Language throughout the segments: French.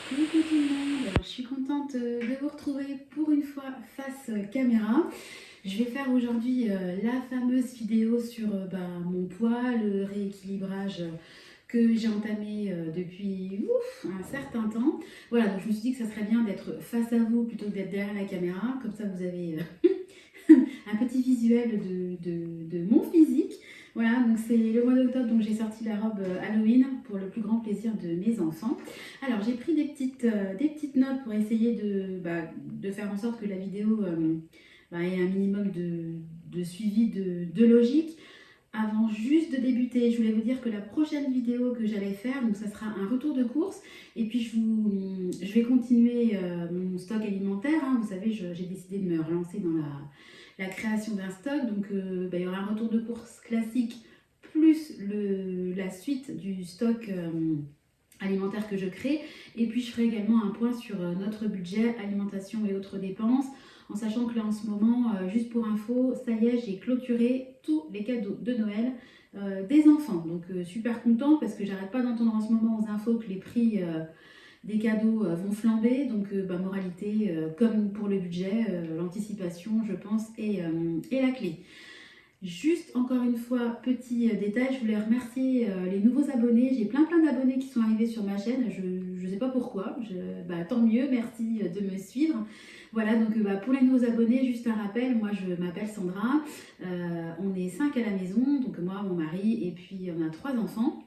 Coucou tout le monde, alors je suis contente de vous retrouver pour une fois face caméra. Je vais faire aujourd'hui la fameuse vidéo sur mon poids, le rééquilibrage que j'ai entamé depuis un certain temps. Voilà, donc je me suis dit que ça serait bien d'être face à vous plutôt que d'être derrière la caméra, comme ça vous avez un petit visuel de mon physique. Voilà, donc c'est le mois d'octobre, donc j'ai sorti la robe Halloween pour le plus grand plaisir de mes enfants. Alors j'ai pris des petites notes pour essayer de faire en sorte que la vidéo ait un minimum de suivi, de logique. Avant juste de débuter, je voulais vous dire que la prochaine vidéo que j'allais faire, donc ça sera un retour de course. Et puis je vais continuer mon stock alimentaire, hein. Vous savez, j'ai décidé de me relancer dans la création d'un stock. Donc il y aura un retour de course classique plus la suite du stock alimentaire que je crée. Et puis je ferai également un point sur notre budget, alimentation et autres dépenses, en sachant que là en ce moment, juste pour info, ça y est, j'ai clôturé tous les cadeaux de Noël des enfants. Donc super contente parce que j'arrête pas d'entendre en ce moment aux infos que les prix des cadeaux vont flamber. Donc moralité, comme pour le budget, l'anticipation je pense est la clé. Juste encore une fois, petit détail, je voulais remercier les nouveaux abonnés. J'ai plein d'abonnés qui sont arrivés sur ma chaîne. Je ne sais pas pourquoi. Tant mieux, merci de me suivre. Voilà, donc pour les nouveaux abonnés, juste un rappel, moi je m'appelle Sandra. On est 5 à la maison, donc moi, mon mari, et puis on a 3 enfants.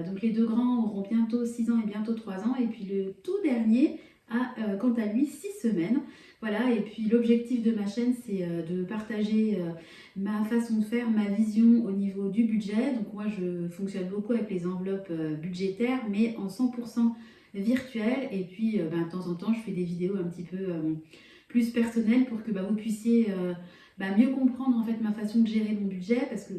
Donc les deux grands auront bientôt 6 ans et bientôt 3 ans. Et puis le tout dernier a quant à lui 6 semaines. Voilà, et puis l'objectif de ma chaîne, c'est de partager ma façon de faire, ma vision au niveau du budget. Donc moi, je fonctionne beaucoup avec les enveloppes budgétaires, mais en 100% virtuel. Et puis, de temps en temps, je fais des vidéos un petit peu plus personnelles pour que vous puissiez mieux comprendre en fait ma façon de gérer mon budget. Parce que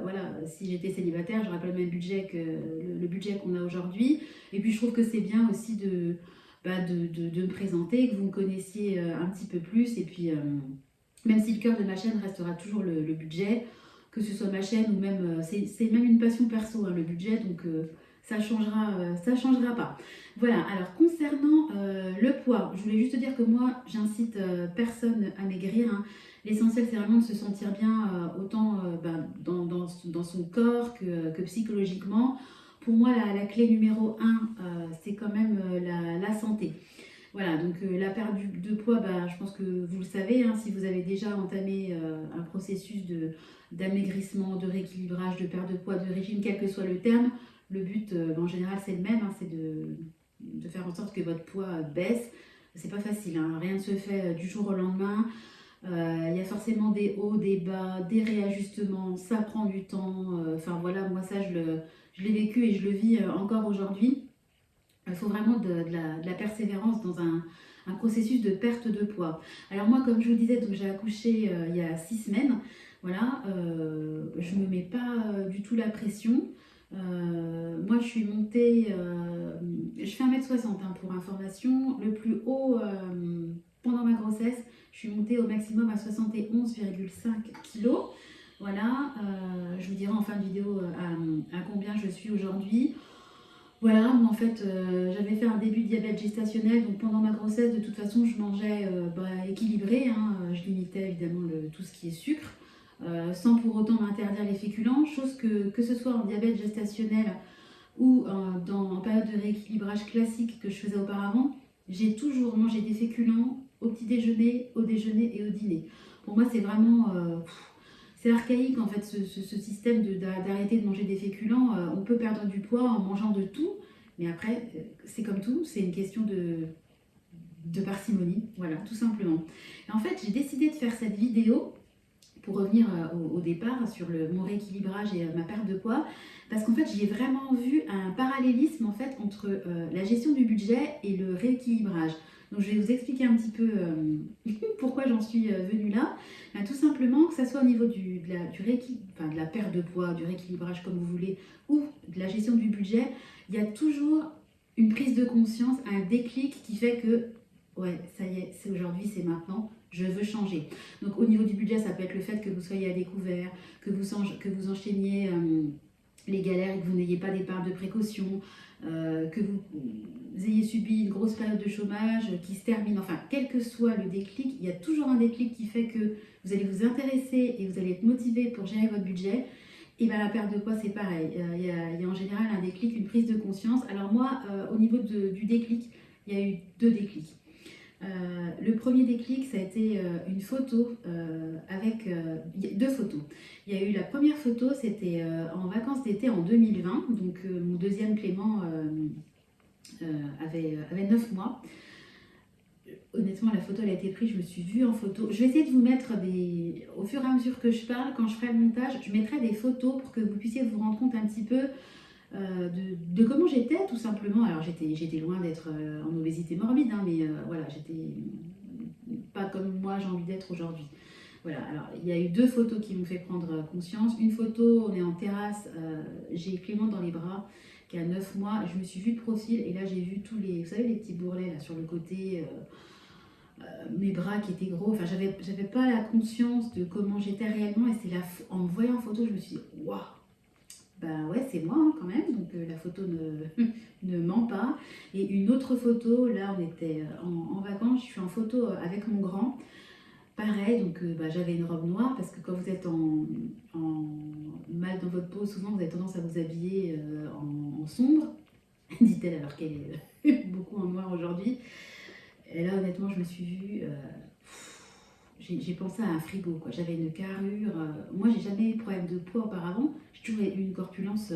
voilà, si j'étais célibataire, j'aurais pas le même budget que le budget qu'on a aujourd'hui. Et puis, je trouve que c'est bien aussi de me présenter, que vous me connaissiez un petit peu plus. Et puis, même si le cœur de ma chaîne restera toujours le budget, que ce soit ma chaîne ou même, c'est même une passion perso, hein, le budget, donc ça changera pas. Voilà, alors concernant le poids, je voulais juste te dire que moi, j'incite personne à maigrir, hein. L'essentiel, c'est vraiment de se sentir bien, autant dans son corps que psychologiquement. Pour moi, la clé numéro un, c'est quand même la santé. Voilà, donc la perte de poids, je pense que vous le savez, hein, si vous avez déjà entamé un processus d'amaigrissement, de rééquilibrage, de perte de poids, de régime, quel que soit le terme, le but en général c'est le même, hein, c'est de faire en sorte que votre poids baisse. C'est pas facile, hein, rien ne se fait du jour au lendemain. Il y a forcément des hauts, des bas, des réajustements, ça prend du temps. Enfin voilà, moi ça je l'ai vécu et je le vis encore aujourd'hui. Il faut vraiment de la persévérance dans un processus de perte de poids. Alors moi, comme je vous disais, donc j'ai accouché il y a 6 semaines. Voilà, je ne me mets pas du tout la pression. Moi, je suis montée, je fais 1m60 hein, pour information. Le plus haut pendant ma grossesse, je suis montée au maximum à 71,5 kg. Voilà, je vous dirai en fin de vidéo à combien je suis aujourd'hui. Voilà, moi en fait, j'avais fait un début de diabète gestationnel, donc pendant ma grossesse, de toute façon, je mangeais équilibré, hein, je limitais évidemment tout ce qui est sucre, sans pour autant m'interdire les féculents, chose que ce soit en diabète gestationnel ou en période de rééquilibrage classique que je faisais auparavant, j'ai toujours mangé des féculents au petit déjeuner, au déjeuner et au dîner. Pour moi, c'est vraiment c'est archaïque en fait ce système d'arrêter de manger des féculents. On peut perdre du poids en mangeant de tout, mais après, c'est comme tout, c'est une question de parcimonie, voilà, tout simplement. Et en fait, j'ai décidé de faire cette vidéo pour revenir au départ sur mon rééquilibrage et ma perte de poids, parce qu'en fait j'ai vraiment vu un parallélisme en fait entre la gestion du budget et le rééquilibrage. Donc je vais vous expliquer un petit peu pourquoi j'en suis venue là. Tout simplement que ce soit au niveau de la perte de poids, du rééquilibrage comme vous voulez, ou de la gestion du budget, il y a toujours une prise de conscience, un déclic qui fait que ouais, ça y est, c'est aujourd'hui, c'est maintenant, je veux changer. Donc au niveau du budget, ça peut être le fait que vous soyez à découvert, que vous enchaîniez les galères et que vous n'ayez pas d'épargne de précaution, que vous ayez subi une grosse période de chômage qui se termine, enfin, quel que soit le déclic, il y a toujours un déclic qui fait que vous allez vous intéresser et vous allez être motivé pour gérer votre budget. Et bien la perte de poids, c'est pareil. Il y a en général un déclic, une prise de conscience. Alors moi, au niveau du déclic, il y a eu 2 déclics. Le premier déclic, ça a été une photo avec 2 photos. Il y a eu la première photo, c'était en vacances d'été en 2020. Donc mon deuxième Clément avait 9 mois. Honnêtement, la photo elle a été prise, je me suis vue en photo. Je vais essayer de vous mettre au fur et à mesure que je parle, quand je ferai le montage, je mettrai des photos pour que vous puissiez vous rendre compte un petit peu de comment j'étais tout simplement. Alors j'étais loin d'être en obésité morbide, hein, mais voilà, j'étais pas comme moi j'ai envie d'être aujourd'hui. Voilà, alors il y a eu 2 photos qui m'ont fait prendre conscience. Une photo, on est en terrasse, j'ai Clément dans les bras qui a 9 mois, je me suis vue de profil et là j'ai vu tous les, vous savez les petits bourrelets là sur le côté, mes bras qui étaient gros, enfin j'avais pas la conscience de comment j'étais réellement et c'est là, en me voyant en photo, je me suis dit waouh, bah ouais c'est moi hein, quand même, donc la photo ne ment pas. Et une autre photo, là on était en vacances, je suis en photo avec mon grand, pareil, donc bah, j'avais une robe noire parce que quand vous êtes mal dans votre peau, souvent vous avez tendance à vous habiller en sombre, dit-elle alors qu'elle est beaucoup en noir aujourd'hui. Et là, honnêtement, je me suis vue. J'ai pensé à un frigo, quoi. J'avais une carrure. Moi, j'ai jamais eu de problème de poids auparavant. J'ai toujours eu une corpulence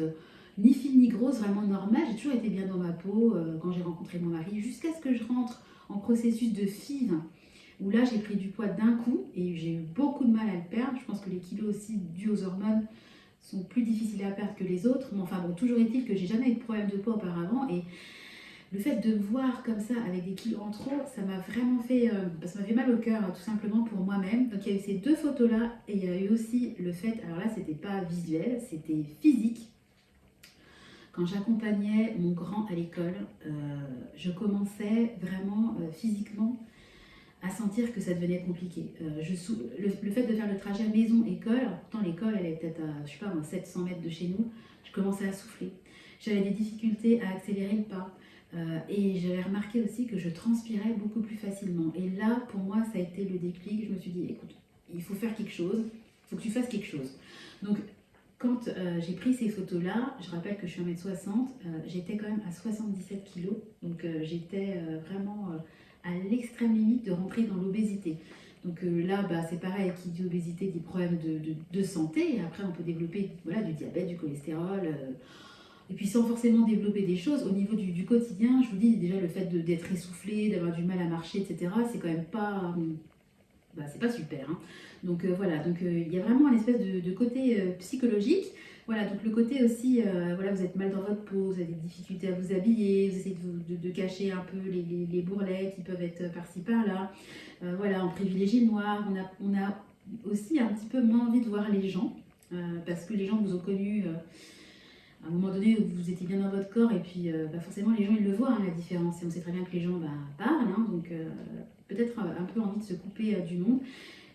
ni fine ni grosse, vraiment normale. J'ai toujours été bien dans ma peau quand j'ai rencontré mon mari, jusqu'à ce que je rentre en processus de FIV, où là, j'ai pris du poids d'un coup et j'ai eu beaucoup de mal à le perdre. Je pense que les kilos aussi dus aux hormones sont plus difficiles à perdre que les autres. Mais enfin, bon, toujours est-il que j'ai jamais eu de problème de poids auparavant et le fait de me voir comme ça avec des kilos en trop, ça m'a vraiment fait, ça m'a fait mal au cœur, hein, tout simplement pour moi-même. Donc il y a eu ces 2 photos-là et il y a eu aussi le fait, alors là c'était pas visuel, c'était physique. Quand j'accompagnais mon grand à l'école, je commençais vraiment physiquement à sentir que ça devenait compliqué. Le fait de faire le trajet maison-école, pourtant l'école elle est peut-être à, je sais pas, à 700 mètres de chez nous, je commençais à souffler. J'avais des difficultés à accélérer le pas. Et j'avais remarqué aussi que je transpirais beaucoup plus facilement. Et là, pour moi, ça a été le déclic. Je me suis dit, écoute, il faut faire quelque chose, il faut que tu fasses quelque chose. Donc, quand j'ai pris ces photos-là, je rappelle que je suis 1m60, j'étais quand même à 77 kilos. Donc, j'étais vraiment à l'extrême limite de rentrer dans l'obésité. Donc là, bah, c'est pareil, qui dit obésité dit problème de santé. Et après, on peut développer voilà, du diabète, du cholestérol. Et puis sans forcément développer des choses, au niveau du quotidien, je vous dis déjà le fait d'être essoufflé, d'avoir du mal à marcher, etc., c'est quand même pas, bah, c'est pas super. Hein. Donc voilà, donc il y a vraiment un espèce de côté psychologique. Voilà, donc le côté aussi, voilà, vous êtes mal dans votre peau, vous avez des difficultés à vous habiller, vous essayez de cacher un peu les bourrelets qui peuvent être par-ci par-là. Voilà, on privilégie le noir, on a aussi un petit peu moins envie de voir les gens, parce que les gens vous ont connu à un moment donné où vous étiez bien dans votre corps et puis bah forcément les gens ils le voient hein, la différence et on sait très bien que les gens bah, parlent hein, donc peut-être un peu envie de se couper du monde.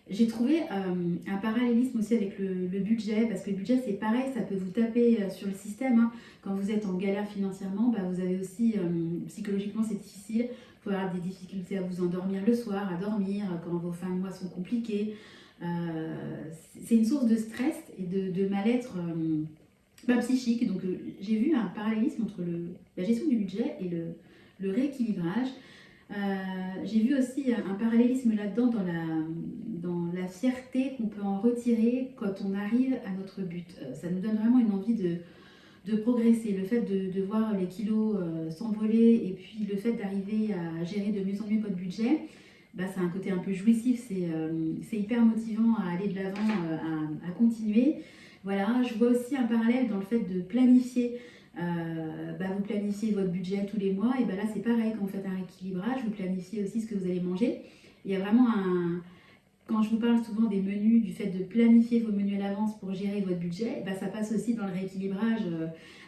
J'ai trouvé un parallélisme aussi avec le budget parce que le budget c'est pareil, ça peut vous taper sur le système hein. Quand vous êtes en galère financièrement, bah, vous avez aussi psychologiquement c'est difficile, vous pouvez avoir des difficultés à vous endormir le soir, à dormir quand vos fins de mois sont compliquées. C'est une source de stress et de mal-être psychique. Donc j'ai vu un parallélisme entre la gestion du budget et le rééquilibrage. J'ai vu aussi un parallélisme là-dedans dans la fierté qu'on peut en retirer quand on arrive à notre but. Ça nous donne vraiment une envie de progresser. Le fait de voir les kilos s'envoler et puis le fait d'arriver à gérer de mieux en mieux votre budget, bah, c'est un côté un peu jouissif, c'est hyper motivant à aller de l'avant, à continuer. Voilà, je vois aussi un parallèle dans le fait de planifier. Vous planifiez votre budget tous les mois, et bah là c'est pareil, quand vous faites un rééquilibrage, vous planifiez aussi ce que vous allez manger. Il y a vraiment quand je vous parle souvent des menus, du fait de planifier vos menus à l'avance pour gérer votre budget, bah ça passe aussi dans le rééquilibrage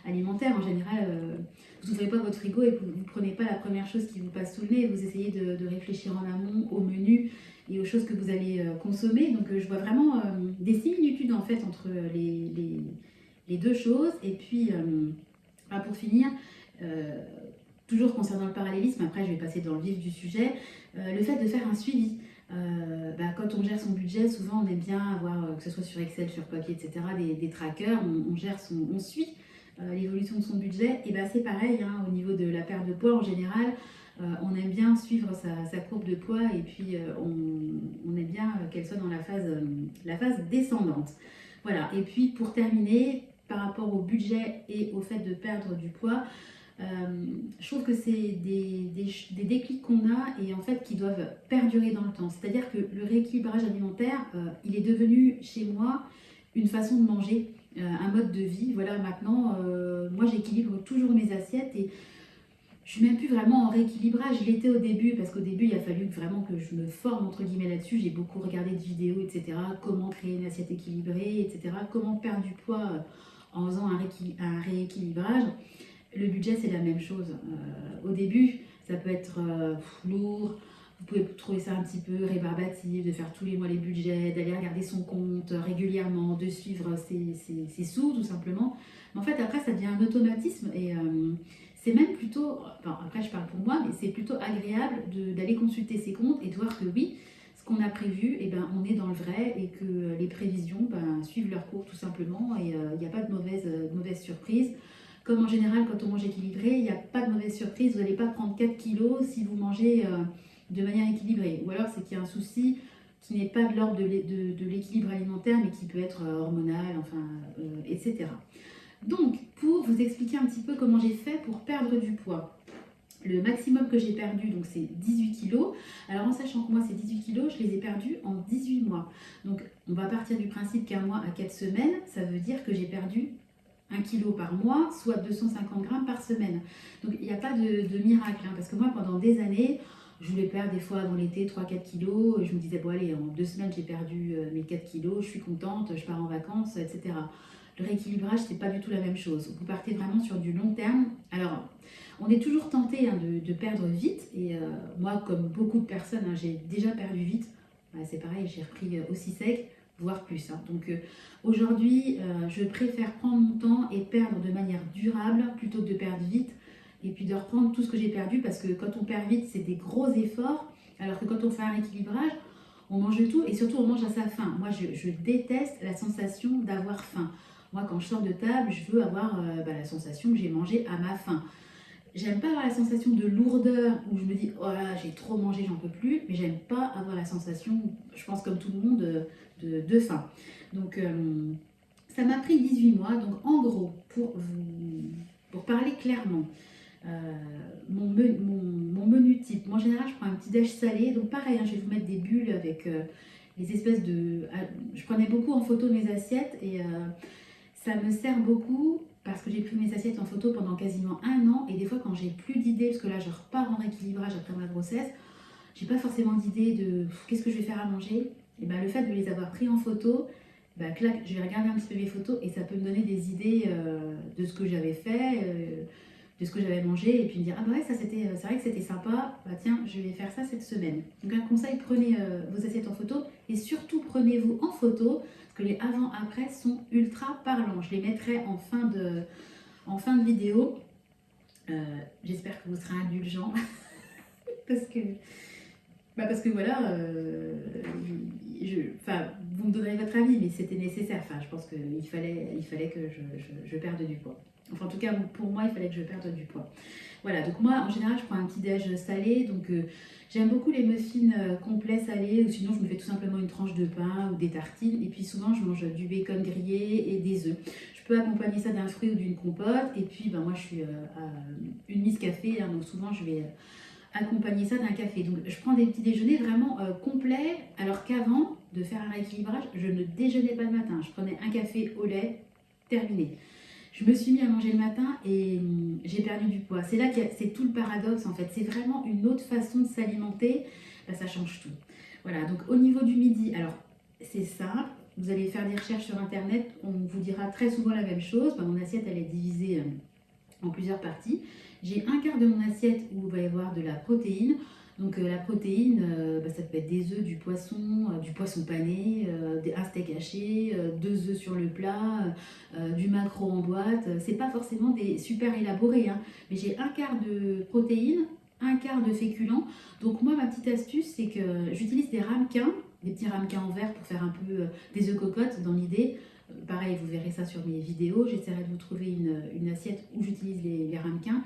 alimentaire. En général, vous n'ouvrez pas votre frigo et vous ne prenez pas la première chose qui vous passe sous le nez, vous essayez de réfléchir en amont au menu et aux choses que vous allez consommer. Donc je vois vraiment des similitudes en fait entre les 2 choses. Et puis pour finir, toujours concernant le parallélisme, après je vais passer dans le vif du sujet, le fait de faire un suivi. Quand on gère son budget, souvent on aime bien avoir, que ce soit sur Excel, sur papier, etc., des trackers, on suit l'évolution de son budget. Et c'est pareil, hein, au niveau de la perte de poids en général, on aime bien suivre sa courbe de poids et puis on aime bien qu'elle soit dans la phase descendante. Voilà, et puis pour terminer, par rapport au budget et au fait de perdre du poids, je trouve que c'est des déclics qu'on a et en fait qui doivent perdurer dans le temps. C'est-à-dire que le rééquilibrage alimentaire, il est devenu chez moi une façon de manger, un mode de vie. Voilà, maintenant, moi j'équilibre toujours mes assiettes et je suis même plus vraiment en rééquilibrage. Je l'étais au début parce qu'au début il a fallu vraiment que je me forme entre guillemets là-dessus. J'ai beaucoup regardé de vidéos, etc. Comment créer une assiette équilibrée, etc. Comment perdre du poids en faisant un rééquilibrage. Le budget, c'est la même chose. Au début, ça peut être lourd. Vous pouvez trouver ça un petit peu rébarbatif, de faire tous les mois les budgets, d'aller regarder son compte régulièrement, de suivre ses sous, tout simplement. Mais en fait, après, ça devient un automatisme et c'est même plutôt, enfin, après, je parle pour moi, mais c'est plutôt agréable d'aller consulter ses comptes et de voir que oui, ce qu'on a prévu, on est dans le vrai et que les prévisions suivent leur cours tout simplement et il n'y a pas de mauvaise surprise. Comme en général, quand on mange équilibré, il n'y a pas de mauvaise surprise. Vous n'allez pas prendre 4 kilos si vous mangez de manière équilibrée. Ou alors, c'est qu'il y a un souci qui n'est pas de l'ordre de l'équilibre alimentaire, mais qui peut être hormonal, etc. Donc, pour vous expliquer un petit peu comment j'ai fait pour perdre du poids. Le maximum que j'ai perdu, donc c'est 18 kilos. Alors en sachant que moi c'est 18 kilos, je les ai perdus en 18 mois. Donc on va partir du principe qu'un mois à 4 semaines, ça veut dire que j'ai perdu 1 kg par mois, soit 250 grammes par semaine. Donc il n'y a pas de miracle, hein, parce que moi pendant des années, je voulais perdre des fois avant l'été 3-4 kilos. Je me disais, bon allez, en 2 semaines j'ai perdu mes 4 kilos, je suis contente, je pars en vacances, etc. Le rééquilibrage, c'est pas du tout la même chose. Vous partez vraiment sur du long terme. Alors, on est toujours tenté de perdre vite. Et moi, comme beaucoup de personnes, hein, j'ai déjà perdu vite. C'est pareil, j'ai repris aussi sec, voire plus. Hein. Donc aujourd'hui, je préfère prendre mon temps et perdre de manière durable plutôt que de perdre vite. Et puis de reprendre tout ce que j'ai perdu parce que quand on perd vite, c'est des gros efforts. Alors que quand on fait un rééquilibrage, on mange tout et surtout on mange à sa faim. Moi, je déteste la sensation d'avoir faim. Moi, quand je sors de table, je veux avoir la sensation que j'ai mangé à ma faim. J'aime pas avoir la sensation de lourdeur où je me dis oh là j'ai trop mangé, j'en peux plus, mais j'aime pas avoir la sensation, je pense comme tout le monde, de faim. Donc ça m'a pris 18 mois. Donc en gros, pour parler clairement, mon menu type, moi en général je prends un petit déj salé, donc pareil, hein, je vais vous mettre des bulles avec les espèces de... je prenais beaucoup en photo mes assiettes et ça me sert beaucoup parce que j'ai pris mes assiettes en photo pendant quasiment 1 an et des fois quand j'ai plus d'idées, parce que là je repars en rééquilibrage après ma grossesse, j'ai pas forcément d'idée de qu'est-ce que je vais faire à manger. Et le fait de les avoir pris en photo, clac, je vais regarder un petit peu mes photos et ça peut me donner des idées de ce que j'avais fait, de ce que j'avais mangé et puis me dire ah ouais ça c'était c'est vrai que c'était sympa, tiens je vais faire ça cette semaine. Donc un conseil, prenez vos assiettes en photo et surtout prenez-vous en photo parce que les avant-après sont ultra parlants. Je les mettrai en fin de vidéo. J'espère que vous serez indulgents parce que voilà, vous me donnerez votre avis, mais c'était nécessaire. Je pense qu'il fallait que je perde du poids. Enfin, en tout cas, pour moi, il fallait que je perde du poids. Voilà, donc moi, en général, je prends un petit déj salé. Donc, j'aime beaucoup les muffins complets salés. Ou sinon, je me fais tout simplement une tranche de pain ou des tartines. Et puis, souvent, je mange du bacon grillé et des œufs. Je peux accompagner ça d'un fruit ou d'une compote. Et puis, moi, je suis à une mise café. Hein, donc, souvent, je vais accompagner ça d'un café. Donc, je prends des petits déjeuners vraiment complets. Alors qu'avant de faire un rééquilibrage, je ne déjeunais pas le matin. Je prenais un café au lait, terminé. Je me suis mis à manger le matin et j'ai perdu du poids. C'est là que c'est tout le paradoxe en fait. C'est vraiment une autre façon de s'alimenter. Ça change tout. Voilà, donc au niveau du midi, alors c'est simple. Vous allez faire des recherches sur internet. On vous dira très souvent la même chose. Mon assiette, elle est divisée en plusieurs parties. J'ai un quart de mon assiette où il va y avoir de la protéine. Donc la protéine, ça peut être des œufs, du poisson pané, un steak haché, 2 œufs sur le plat, du maquereau en boîte. C'est pas forcément des super élaborés, hein, mais j'ai un quart de protéines, un quart de féculents. Donc moi, ma petite astuce, c'est que j'utilise des petits ramequins en verre pour faire un peu des œufs cocottes dans l'idée. Pareil, vous verrez ça sur mes vidéos. J'essaierai de vous trouver une assiette où j'utilise les ramequins.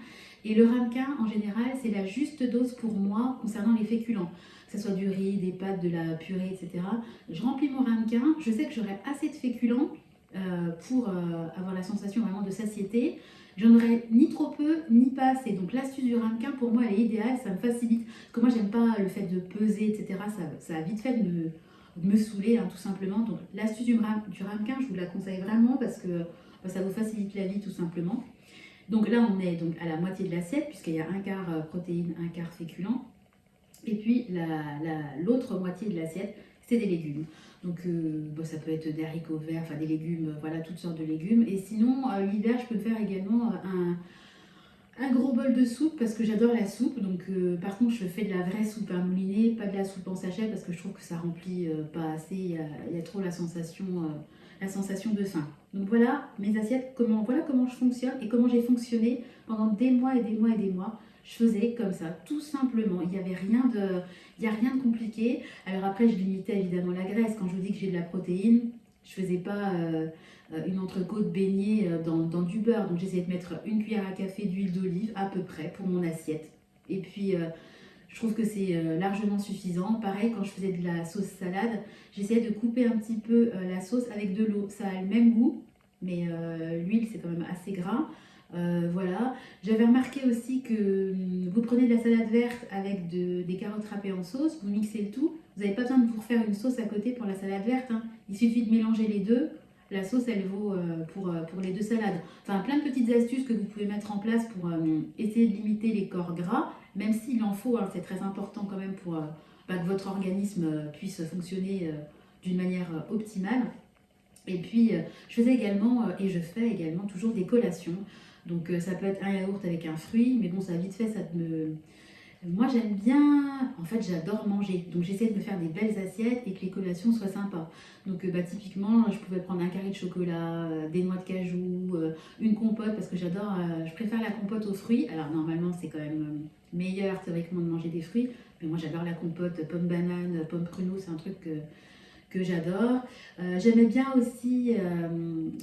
Et le ramequin, en général, c'est la juste dose pour moi concernant les féculents. Que ce soit du riz, des pâtes, de la purée, etc. Je remplis mon ramequin. Je sais que j'aurai assez de féculents pour avoir la sensation vraiment de satiété. J'en aurai ni trop peu, ni pas assez. Donc l'astuce du ramequin, pour moi, elle est idéale. Ça me facilite. Parce que moi, j'aime pas le fait de peser, etc. Ça a vite fait de me saouler, hein, tout simplement. Donc l'astuce du ramequin, je vous la conseille vraiment parce que ça vous facilite la vie, tout simplement. Donc là, on est donc à la moitié de l'assiette, puisqu'il y a un quart protéines, un quart féculent. Et puis l'autre moitié de l'assiette, c'est des légumes. Donc ça peut être des haricots verts, enfin des légumes, voilà, toutes sortes de légumes. Et sinon, l'hiver, je peux faire également un gros bol de soupe parce que j'adore la soupe. Donc par contre, je fais de la vraie soupe à mouliner, pas de la soupe en sachet parce que je trouve que ça remplit pas assez. Il y a trop la sensation de faim. Donc voilà mes assiettes, voilà comment je fonctionne et comment j'ai fonctionné pendant des mois et des mois et des mois. Je faisais comme ça, tout simplement. Il n'y avait il y a rien de compliqué. Alors après, je limitais évidemment la graisse. Quand je vous dis que j'ai de la protéine, je faisais pas une entrecôte baignée dans du beurre. Donc j'essayais de mettre une cuillère à café d'huile d'olive à peu près pour mon assiette. Et puis je trouve que c'est largement suffisant. Pareil, quand je faisais de la sauce salade, j'essayais de couper un petit peu la sauce avec de l'eau. Ça a le même goût, mais l'huile c'est quand même assez gras. Voilà. J'avais remarqué aussi que vous prenez de la salade verte avec des carottes râpées en sauce, vous mixez le tout. Vous n'avez pas besoin de vous refaire une sauce à côté pour la salade verte, hein. Il suffit de mélanger les deux. La sauce, elle vaut pour les deux salades. Enfin, plein de petites astuces que vous pouvez mettre en place pour essayer de limiter les corps gras, même s'il en faut, hein, c'est très important quand même pour que votre organisme puisse fonctionner d'une manière optimale. Et puis, je faisais également, et je fais également toujours des collations. Donc, ça peut être un yaourt avec un fruit, mais bon, ça vite fait, moi, j'aime bien, en fait, j'adore manger. Donc, j'essaie de me faire des belles assiettes et que les collations soient sympas. Donc, typiquement, je pouvais prendre un carré de chocolat, des noix de cajou, une compote, parce que je préfère la compote aux fruits. Alors, normalement, c'est quand même meilleur théoriquement de manger des fruits. Mais moi, j'adore la compote pomme banane, pomme pruneau, c'est un truc que j'adore. J'aimais bien aussi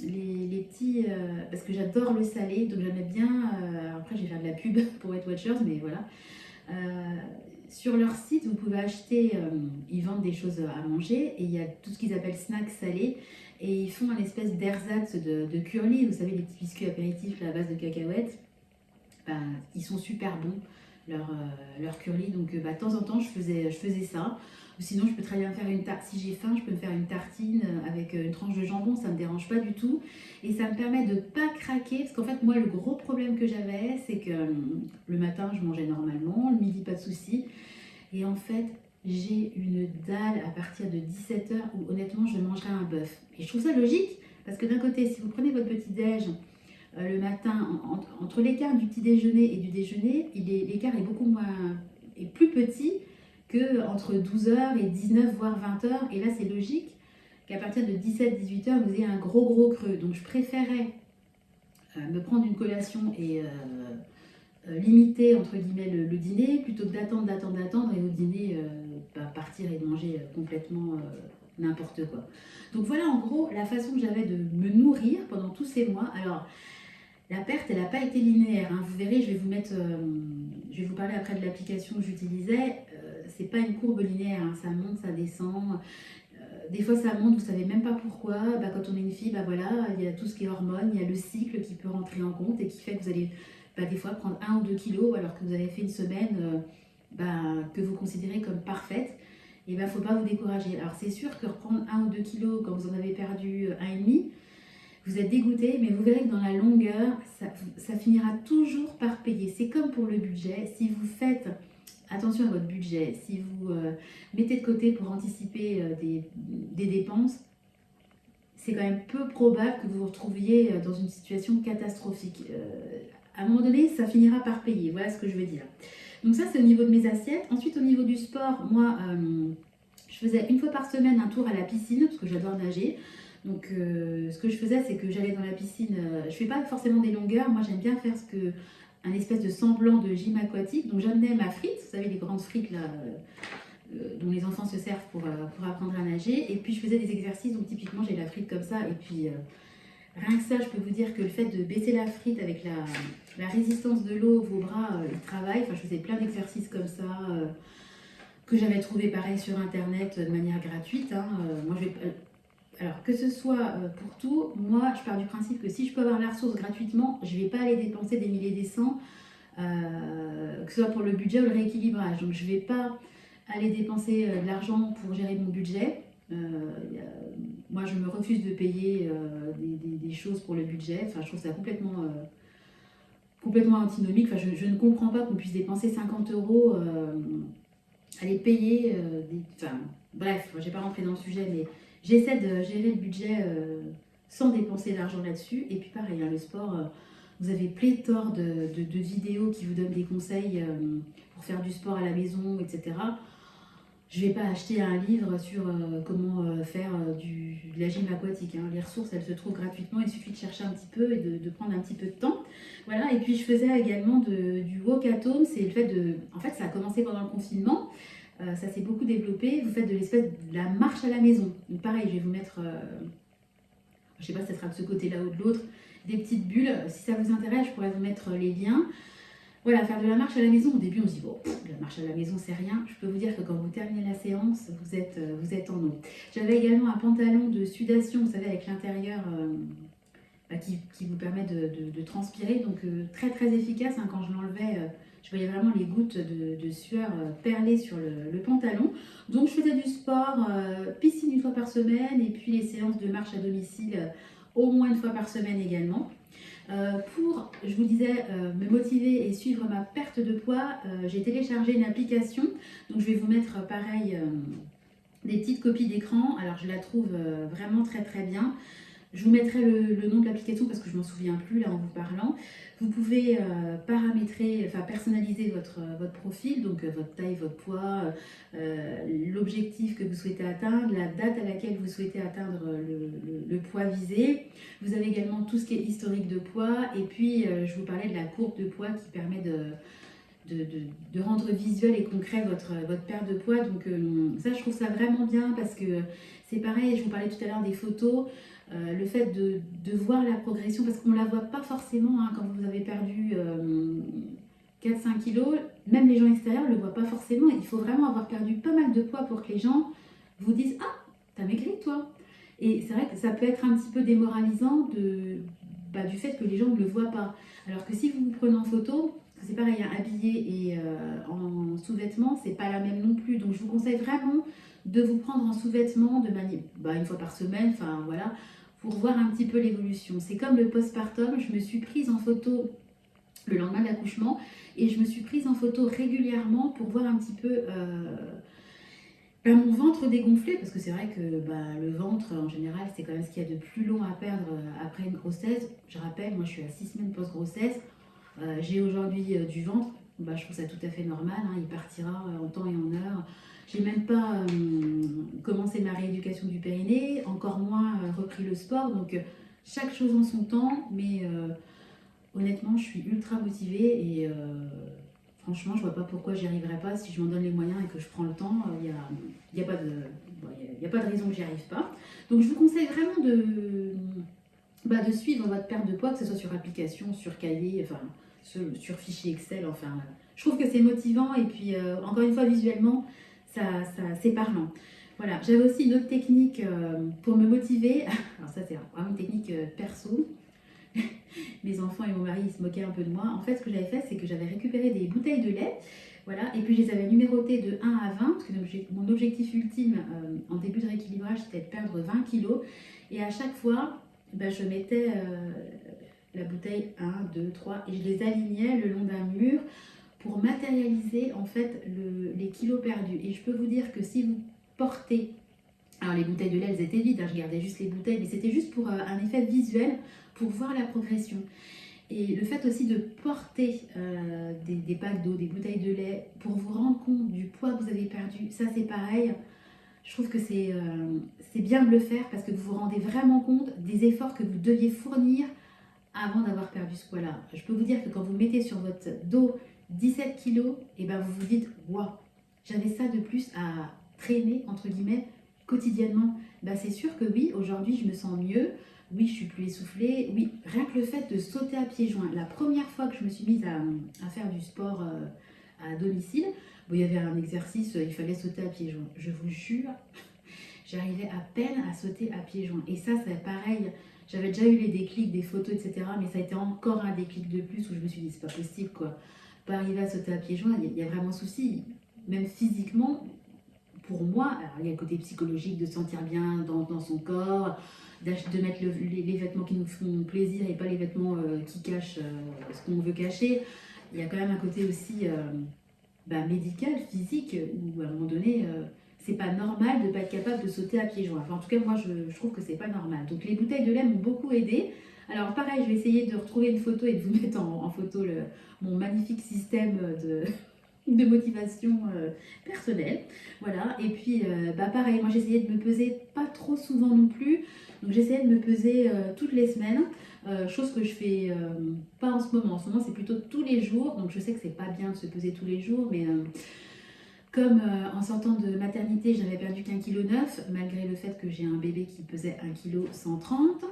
les petits, parce que j'adore le salé, donc j'aimais bien, après je vais faire de la pub pour Weight Watchers, mais voilà. Sur leur site, vous pouvez acheter, ils vendent des choses à manger et il y a tout ce qu'ils appellent snacks salés et ils font un espèce d'ersatz de curly, vous savez, les petits biscuits apéritifs à base de cacahuètes. Ils sont super bons, leur curly, donc de temps en temps je faisais ça. Ou sinon, je peux très bien faire une tarte. Si j'ai faim, je peux me faire une tartine avec une tranche de jambon, ça ne me dérange pas du tout. Et ça me permet de ne pas craquer, parce qu'en fait, moi, le gros problème que j'avais, c'est que le matin, je mangeais normalement, le midi, pas de souci. Et en fait, j'ai une dalle à partir de 17 h où honnêtement, je mangerai un bœuf. Et je trouve ça logique, parce que d'un côté, si vous prenez votre petit-déj le matin, entre l'écart du petit déjeuner et du déjeuner, l'écart est beaucoup moins, est plus petit entre 12 h et 19 voire 20 h. Et là, c'est logique qu'à partir de 17-18 h, vous ayez un gros creux. Donc, je préférais me prendre une collation et limiter, entre guillemets, le dîner, plutôt que d'attendre et au dîner, partir et manger complètement n'importe quoi. Donc, voilà en gros la façon que j'avais de me nourrir pendant tous ces mois. Alors, la perte, elle n'a pas été linéaire, hein. Vous verrez, je vais vous parler après de l'application que j'utilisais. C'est pas une courbe linéaire, hein. Ça monte, ça descend. Des fois, ça monte, vous savez même pas pourquoi. Quand on est une fille, voilà, il y a tout ce qui est hormones, il y a le cycle qui peut rentrer en compte et qui fait que vous allez des fois prendre 1 ou 2 kilos alors que vous avez fait une semaine que vous considérez comme parfaite. Et faut pas vous décourager. Alors, c'est sûr que reprendre 1 ou 2 kilos quand vous en avez perdu 1,5, vous êtes dégoûté, mais vous verrez que dans la longueur, ça finira toujours par payer. C'est comme pour le budget. Si vous faites attention à votre budget, si vous mettez de côté pour anticiper des dépenses, c'est quand même peu probable que vous vous retrouviez dans une situation catastrophique. À un moment donné, ça finira par payer. Voilà ce que je veux dire. Donc ça, c'est au niveau de mes assiettes. Ensuite, au niveau du sport, moi, je faisais une fois par semaine un tour à la piscine, parce que j'adore nager. Donc ce que je faisais, c'est que j'allais dans la piscine. Je ne fais pas forcément des longueurs. Moi, j'aime bien faire un espèce de semblant de gym aquatique. Donc j'amenais ma frite, vous savez, les grandes frites là, dont les enfants se servent pour apprendre à nager. Et puis je faisais des exercices. Donc typiquement, j'ai la frite comme ça. Et puis rien que ça, je peux vous dire que le fait de baisser la frite avec la résistance de l'eau, vos bras, ils travaillent. Enfin, je faisais plein d'exercices comme ça. Que j'avais trouvé pareil sur internet de manière gratuite. Hein. Moi, alors que ce soit pour tout, moi je pars du principe que si je peux avoir la ressource gratuitement, je ne vais pas aller dépenser des milliers et des cents, que ce soit pour le budget ou le rééquilibrage. Donc je ne vais pas aller dépenser de l'argent pour gérer mon budget. Moi je me refuse de payer des choses pour le budget. Enfin, je trouve ça complètement antinomique. Enfin, je ne comprends pas qu'on puisse dépenser 50 euros. Aller payer enfin, bref, je ne vais pas rentrer dans le sujet, mais j'essaie de gérer le budget sans dépenser d'argent là-dessus. Et puis pareil, hein, le sport, vous avez pléthore de vidéos qui vous donnent des conseils pour faire du sport à la maison, etc. Je ne vais pas acheter un livre sur comment faire de la gym aquatique. Hein. Les ressources, elles se trouvent gratuitement. Il suffit de chercher un petit peu et de prendre un petit peu de temps. Voilà. Et puis, je faisais également du walk at home. C'est le fait de... En fait, ça a commencé pendant le confinement. Ça s'est beaucoup développé. Vous faites de la marche à la maison. Donc, pareil, je vais vous mettre... je ne sais pas si ça sera de ce côté-là ou de l'autre. Des petites bulles. Si ça vous intéresse, je pourrais vous mettre les liens. Voilà, faire de la marche à la maison, au début on se dit, bon, la marche à la maison c'est rien. Je peux vous dire que quand vous terminez la séance, vous êtes en eau. J'avais également un pantalon de sudation, vous savez, avec l'intérieur qui vous permet de transpirer. Donc très très efficace, hein, quand je l'enlevais, je voyais vraiment les gouttes de sueur perler sur le pantalon. Donc je faisais du sport, piscine une fois par semaine, et puis les séances de marche à domicile au moins une fois par semaine également. Pour, je vous disais, me motiver et suivre ma perte de poids, j'ai téléchargé une application. Donc je vais vous mettre pareil des petites copies d'écran. Alors je la trouve vraiment très très bien. Je vous mettrai le nom de l'application parce que je ne m'en souviens plus là en vous parlant. Vous pouvez paramétrer, enfin personnaliser votre profil, donc votre taille, votre poids, l'objectif que vous souhaitez atteindre, la date à laquelle vous souhaitez atteindre le poids visé. Vous avez également tout ce qui est historique de poids et puis je vous parlais de la courbe de poids qui permet de rendre visuel et concret votre perte de poids. Donc ça, je trouve ça vraiment bien parce que c'est pareil, je vous parlais tout à l'heure des photos. Le fait de voir la progression, parce qu'on ne la voit pas forcément hein, quand vous avez perdu 4-5 kilos, même les gens extérieurs ne le voient pas forcément. Il faut vraiment avoir perdu pas mal de poids pour que les gens vous disent « Ah, t'as maigri toi !» Et c'est vrai que ça peut être un petit peu démoralisant du fait que les gens ne le voient pas. Alors que si vous vous prenez en photo, c'est pareil, hein, habillé et en sous-vêtements, c'est pas la même non plus. Donc je vous conseille vraiment de vous prendre en sous-vêtements de manière, une fois par semaine, enfin voilà, pour voir un petit peu l'évolution. C'est comme le postpartum, je me suis prise en photo le lendemain de l'accouchement et je me suis prise en photo régulièrement pour voir un petit peu mon ventre dégonflé, parce que c'est vrai que le ventre en général c'est quand même ce qu'il y a de plus long à perdre après une grossesse. Je rappelle, moi je suis à 6 semaines post-grossesse, j'ai aujourd'hui du ventre, je trouve ça tout à fait normal, hein, il partira en temps et en heure. J'ai même pas commencé ma rééducation du périnée, encore moins repris le sport. Donc chaque chose en son temps, mais honnêtement, je suis ultra motivée et franchement, je vois pas pourquoi j'y arriverai pas si je m'en donne les moyens et que je prends le temps. Il n'y a pas de raison que j'y arrive pas. Donc je vous conseille vraiment de suivre votre perte de poids, que ce soit sur application, sur cahier, enfin sur fichier Excel. Enfin, je trouve que c'est motivant et puis encore une fois visuellement, c'est parlant. Voilà, j'avais aussi une autre technique pour me motiver. Alors ça, c'est vraiment une technique perso. Mes enfants et mon mari, ils se moquaient un peu de moi. En fait, ce que j'avais fait, c'est que j'avais récupéré des bouteilles de lait. Voilà, et puis je les avais numérotées de 1 à 20, parce que mon objectif ultime en début de rééquilibrage, c'était de perdre 20 kilos. Et à chaque fois, je mettais la bouteille 1, 2, 3, et je les alignais le long d'un mur pour matérialiser en fait les kilos perdus. Et je peux vous dire que si vous portez, alors les bouteilles de lait elles étaient vides, hein, je gardais juste les bouteilles, mais c'était juste pour un effet visuel, pour voir la progression. Et le fait aussi de porter des packs d'eau, des bouteilles de lait pour vous rendre compte du poids que vous avez perdu, ça c'est pareil. Je trouve que c'est bien de le faire parce que vous vous rendez vraiment compte des efforts que vous deviez fournir avant d'avoir perdu ce poids-là. Je peux vous dire que quand vous mettez sur votre dos 17 kilos, et ben vous vous dites waouh, j'avais ça de plus à traîner entre guillemets quotidiennement. Ben c'est sûr que oui, aujourd'hui je me sens mieux. Oui, je suis plus essoufflée. Oui, rien que le fait de sauter à pieds joints. La première fois que je me suis mise à faire du sport à domicile, bon, il y avait un exercice, il fallait sauter à pieds joints. Je vous jure, j'arrivais à peine à sauter à pieds joints. Et ça, c'est pareil. J'avais déjà eu les déclics, des photos, etc. Mais ça a été encore un déclic de plus où je me suis dit, c'est pas possible, quoi. Pas arriver à sauter à pieds joints, il y a vraiment souci. Même physiquement, pour moi, alors il y a le côté psychologique de se sentir bien dans son corps, de mettre les vêtements qui nous font plaisir et pas les vêtements qui cachent ce qu'on veut cacher. Il y a quand même un côté aussi médical, physique, où à un moment donné, c'est pas normal de ne pas être capable de sauter à pieds joints. Enfin, en tout cas, moi, je trouve que c'est pas normal. Donc, les bouteilles de lait m'ont beaucoup aidé. Alors, pareil, je vais essayer de retrouver une photo et de vous mettre en photo mon magnifique système de motivation personnelle. Voilà. Et puis, pareil, moi, j'essayais de me peser pas trop souvent non plus. Donc, j'essayais de me peser toutes les semaines. Chose que je fais pas en ce moment. En ce moment, c'est plutôt tous les jours. Donc, je sais que c'est pas bien de se peser tous les jours, mais comme en sortant de maternité, j'avais perdu qu'1,9 kg, malgré le fait que j'ai un bébé qui pesait 1,130 kg,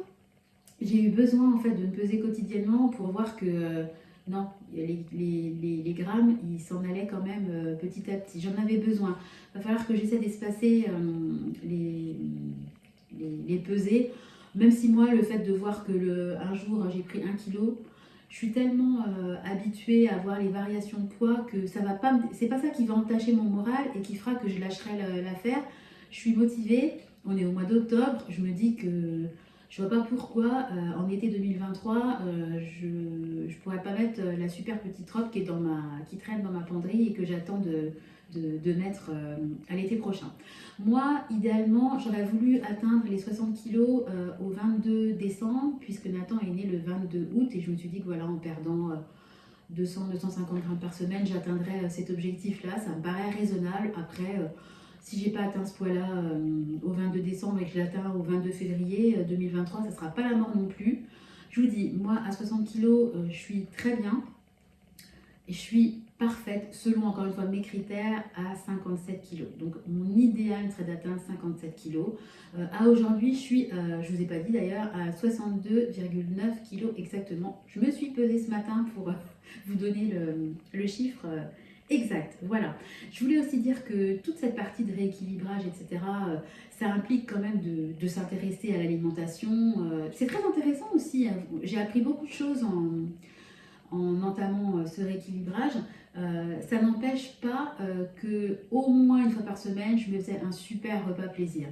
j'ai eu besoin en fait de me peser quotidiennement pour voir que non, les grammes, ils s'en allaient quand même petit à petit. J'en avais besoin. Il va falloir que j'essaie d'espacer les pesées. Même si moi, le fait de voir que un jour j'ai pris 1 kg, je suis tellement habituée à voir les variations de poids que ça va pas, c'est pas ça qui va entacher mon moral et qui fera que je lâcherai l'affaire. Je suis motivée, on est au mois d'octobre, je me dis que je vois pas pourquoi en été 2023 je pourrais pas mettre la super petite robe qui traîne dans ma penderie et que j'attends de mettre à l'été prochain. Moi, idéalement, j'aurais voulu atteindre les 60 kilos au 22 décembre, puisque Nathan est né le 22 août, et je me suis dit que voilà, en perdant 200-250 grammes par semaine, j'atteindrais cet objectif-là. Ça me paraît raisonnable. Après, si j'ai pas atteint ce poids-là au 22 décembre et que je l'atteins au 22 février 2023, ça ne sera pas la mort non plus. Je vous dis, moi, à 60 kilos, je suis très bien. Et je suis parfaite selon encore une fois mes critères à 57 kg. Donc mon idéal serait d'atteindre 57 kg. À aujourd'hui, je suis, je vous ai pas dit d'ailleurs, à 62,9 kg exactement. Je me suis pesée ce matin pour vous donner le chiffre exact. Voilà. Je voulais aussi dire que toute cette partie de rééquilibrage, etc., ça implique quand même de s'intéresser à l'alimentation. C'est très intéressant aussi. J'ai appris beaucoup de choses en entamant ce rééquilibrage. Ça n'empêche pas que au moins une fois par semaine, je me faisais un super repas plaisir.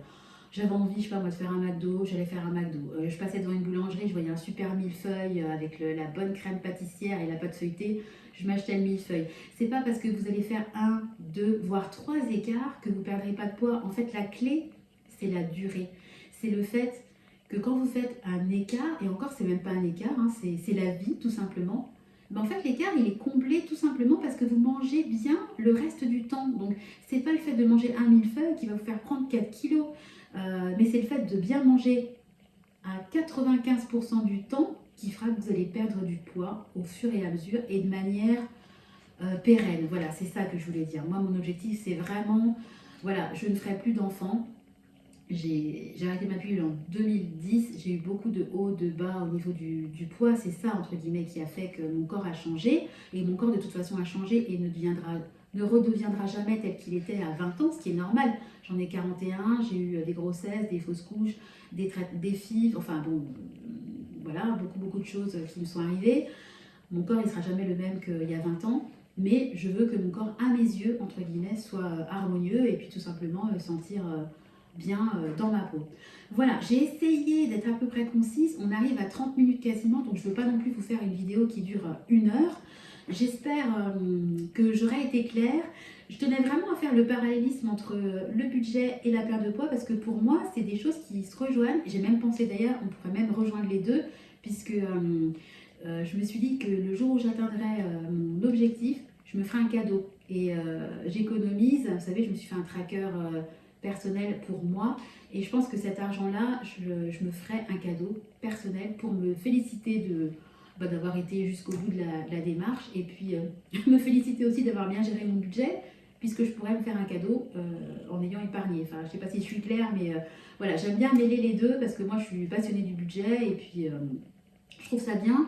J'avais envie, je sais pas moi, de faire un McDo, j'allais faire un McDo. Je passais devant une boulangerie, je voyais un super millefeuille avec la bonne crème pâtissière et la pâte feuilletée, je m'achetais le millefeuille. C'est pas parce que vous allez faire 1, 2, voire 3 écarts que vous perdrez pas de poids. En fait, la clé, c'est la durée. C'est le fait que quand vous faites un écart, et encore, c'est même pas un écart, hein, c'est la vie tout simplement. Mais en fait, l'écart, il est comblé tout simplement parce que vous mangez bien le reste du temps. Donc, c'est pas le fait de manger un millefeuille qui va vous faire prendre 4 kilos, mais c'est le fait de bien manger à 95% du temps qui fera que vous allez perdre du poids au fur et à mesure et de manière pérenne. Voilà, c'est ça que je voulais dire. Moi, mon objectif, c'est vraiment, voilà, je ne ferai plus d'enfants. J'ai arrêté ma pilule en 2010, j'ai eu beaucoup de hauts, de bas au niveau du poids, c'est ça entre guillemets qui a fait que mon corps a changé, et mon corps de toute façon a changé et ne redeviendra jamais tel qu'il était à 20 ans, ce qui est normal. J'en ai 41, j'ai eu des grossesses, des fausses couches, des FIV, enfin bon, voilà, beaucoup de choses qui me sont arrivées. Mon corps il sera jamais le même qu'il y a 20 ans, mais je veux que mon corps à mes yeux, entre guillemets, soit harmonieux et puis tout simplement sentir bien dans ma peau. Voilà, j'ai essayé d'être à peu près concise. On arrive à 30 minutes quasiment, donc je ne veux pas non plus vous faire une vidéo qui dure 1 heure. J'espère que j'aurai été claire. Je tenais vraiment à faire le parallélisme entre le budget et la perte de poids parce que pour moi, c'est des choses qui se rejoignent. J'ai même pensé d'ailleurs, on pourrait même rejoindre les deux puisque je me suis dit que le jour où j'atteindrai mon objectif, je me ferai un cadeau. Et j'économise, vous savez, je me suis fait un tracker personnel pour moi. Et je pense que cet argent-là, je me ferai un cadeau personnel pour me féliciter d'avoir été jusqu'au bout de la démarche. Et puis me féliciter aussi d'avoir bien géré mon budget, puisque je pourrais me faire un cadeau en ayant épargné. Enfin, je ne sais pas si je suis claire, mais voilà, j'aime bien mêler les deux parce que moi, je suis passionnée du budget et puis je trouve ça bien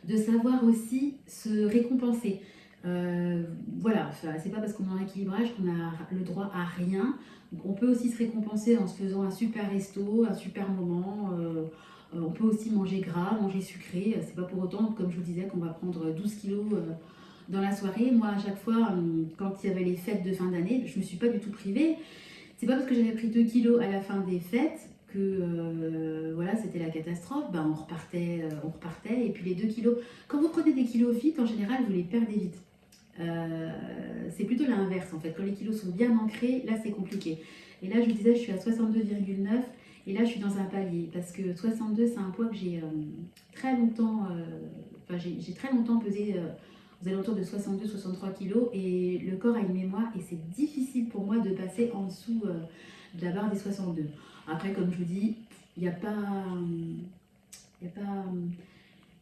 de savoir aussi se récompenser. Voilà, enfin, c'est pas parce qu'on a un équilibrage qu'on a le droit à rien. Donc, on peut aussi se récompenser en se faisant un super resto, un super moment. On peut aussi manger gras, manger sucré. C'est pas pour autant, comme je vous disais, qu'on va prendre 12 kilos dans la soirée. Moi, à chaque fois, quand il y avait les fêtes de fin d'année, je me suis pas du tout privée. C'est pas parce que j'avais pris 2 kilos à la fin des fêtes que voilà, c'était la catastrophe. Ben, on repartait. Et puis les 2 kilos, quand vous prenez des kilos vite, en général, vous les perdez vite. C'est plutôt l'inverse en fait. Quand les kilos sont bien ancrés, là c'est compliqué. Et là, je vous disais, je suis à 62,9 et là, je suis dans un palier parce que 62, c'est un poids que j'ai très longtemps, j'ai très longtemps pesé aux alentours de 62-63 kilos et le corps a une mémoire et c'est difficile pour moi de passer en dessous de la barre des 62. Après, comme je vous dis, il n'y a pas, il y a pas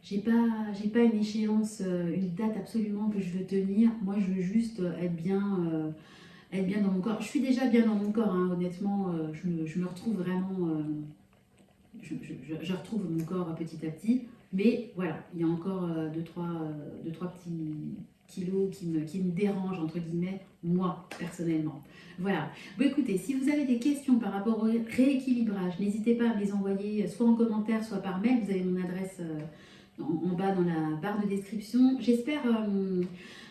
j'ai pas une échéance, une date absolument que je veux tenir. Moi, je veux juste être bien dans mon corps. Je suis déjà bien dans mon corps, hein, honnêtement. Je me retrouve vraiment, je retrouve mon corps petit à petit. Mais voilà, il y a encore deux, trois petits kilos qui me dérangent, entre guillemets, moi, personnellement. Voilà. Bon, écoutez, si vous avez des questions par rapport au rééquilibrage, n'hésitez pas à me les envoyer soit en commentaire, soit par mail. Vous avez mon adresse en bas dans la barre de description. J'espère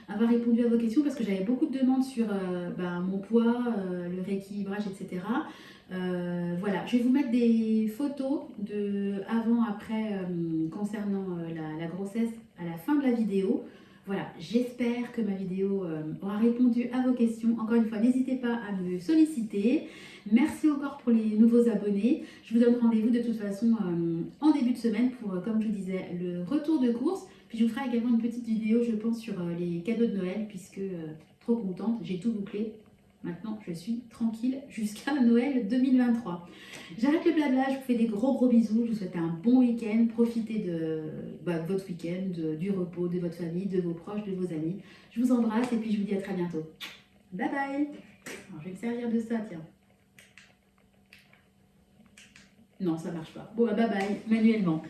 avoir répondu à vos questions parce que j'avais beaucoup de demandes sur mon poids, le rééquilibrage, etc. Voilà, je vais vous mettre des photos de avant-après concernant la grossesse à la fin de la vidéo. Voilà, j'espère que ma vidéo aura répondu à vos questions. Encore une fois, n'hésitez pas à me solliciter. Merci encore pour les nouveaux abonnés. Je vous donne rendez-vous de toute façon en début de semaine pour, comme je vous disais, le retour de course. Puis je vous ferai également une petite vidéo, je pense, sur les cadeaux de Noël, puisque trop contente, j'ai tout bouclé. Maintenant, je suis tranquille jusqu'à Noël 2023. J'arrête le blabla, je vous fais des gros bisous. Je vous souhaite un bon week-end. Profitez de votre week-end, du repos, de votre famille, de vos proches, de vos amis. Je vous embrasse et puis je vous dis à très bientôt. Bye bye. Alors, je vais me servir de ça, tiens. Non, ça marche pas. Bon, bye bye, manuellement.